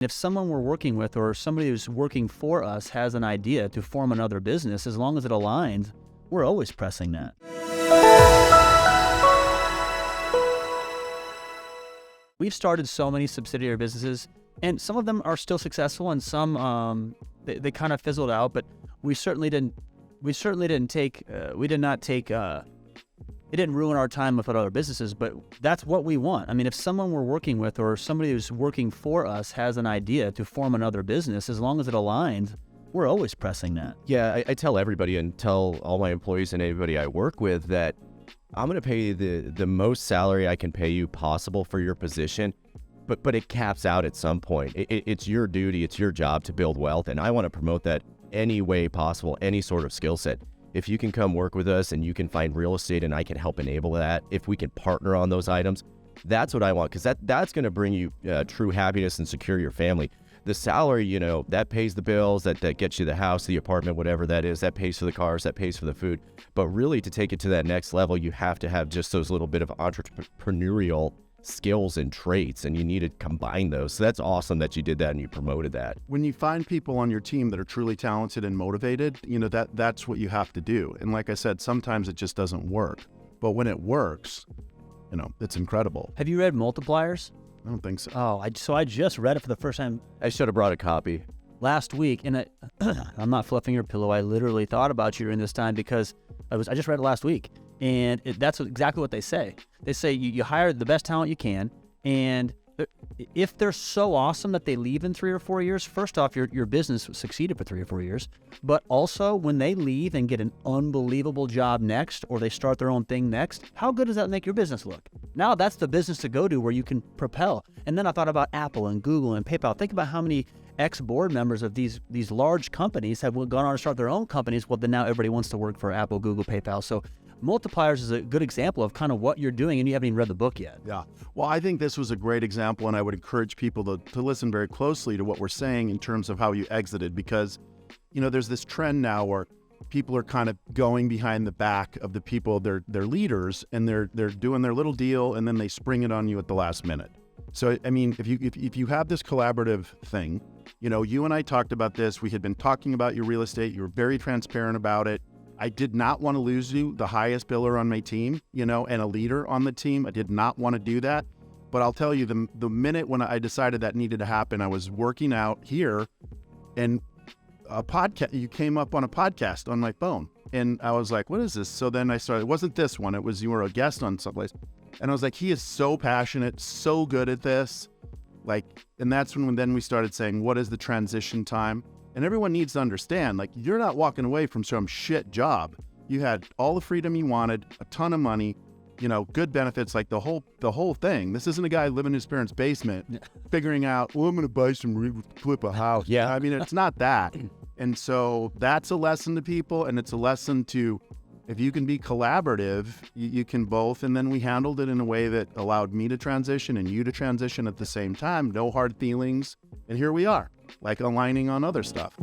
If someone we're working with or somebody who's working for us has an idea to form another business, as long as it aligns, we're always pressing that. We've started so many subsidiary businesses, and some of them are still successful, and some they kind of fizzled out. But we certainly didn't. It didn't ruin our time with other businesses, but that's what we want. I mean, if someone we're working with or somebody who's working for us has an idea to form another business, as long as it aligns, we're always pressing that. Yeah, I tell everybody and tell all my employees and anybody I work with that I'm going to pay you the most salary I can pay you possible for your position, but it caps out at some point. It's your duty, it's your job to build wealth, and I want to promote that any way possible, any sort of skill set. If you can come work with us and you can find real estate and I can help enable that, if we can partner on those items, that's what I want, because that's going to bring you true happiness and secure your family. The salary, that pays the bills, that gets you the house, the apartment, whatever that is, that pays for the cars, that pays for the food. But really, to take it to that next level, you have to have just those little bit of entrepreneurial skills and traits, and you need to combine those. So that's awesome that you did that and you promoted that. When you find people on your team that are truly talented and motivated, that's what you have to do. And like I said, sometimes it just doesn't work. But when it works, it's incredible. Have you read Multipliers? I don't think so. Oh, so I just read it for the first time I should have brought a copy last week, and I'm not fluffing your pillow. I literally thought about you during this time because I just read it last week, and that's exactly what they say. They say you hire the best talent you can, and if they're so awesome that they leave in 3 or 4 years, first off, your business succeeded for 3 or 4 years, but also when they leave and get an unbelievable job next, or they start their own thing next, how good does that make your business look? Now that's the business to go to where you can propel. And then I thought about Apple and Google and PayPal. Think about how many ex-board members of these large companies have gone on to start their own companies. Well, then now everybody wants to work for Apple, Google, PayPal. So Multipliers is a good example of kind of what you're doing, and you haven't even read the book yet. Yeah. Well, I think this was a great example, and I would encourage people to listen very closely to what we're saying in terms of how you exited, because, there's this trend now where people are kind of going behind the back of the people, they're leaders, and they're doing their little deal, and then they spring it on you at the last minute. So, I mean, if you have this collaborative thing, you and I talked about this, we had been talking about your real estate, you were very transparent about it. I did not want to lose you, the highest biller on my team, and a leader on the team. I did not want to do that. But I'll tell you, the minute when I decided that needed to happen, I was working out here, and you came up on a podcast on my phone. And I was like, what is this? So then I started, it wasn't this one, it was you were a guest on someplace. And I was like, he is so passionate, so good at this. And that's when then we started saying, what is the transition time? And everyone needs to understand, you're not walking away from some shit job. You had all the freedom you wanted, a ton of money, good benefits, the whole thing. This isn't a guy living in his parents' basement, figuring out, I'm going to buy flip a house. Yeah. I mean, it's not that. And so that's a lesson to people, and it's a lesson to, if you can be collaborative, you can both. And then we handled it in a way that allowed me to transition and you to transition at the same time. No hard feelings. And here we are, aligning on other stuff.